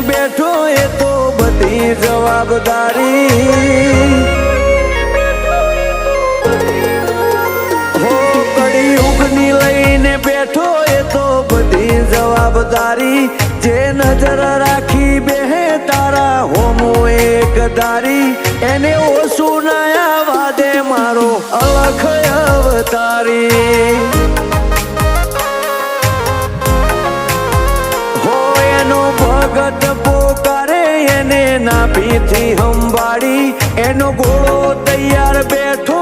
બેઠો એ તો બધી જવાબદારી હો કળિયુગની લઈને બેઠો એ તો બધી જવાબદારી જે નજર રાખી બેહે તારા હોમો એક દારી એને ઓછું ના વાદે મારો અલખ અવતારી હો એનો ભગત પોકારે એને નાભીથી હંભાળી એનો ઘોડો તૈયાર બેઠો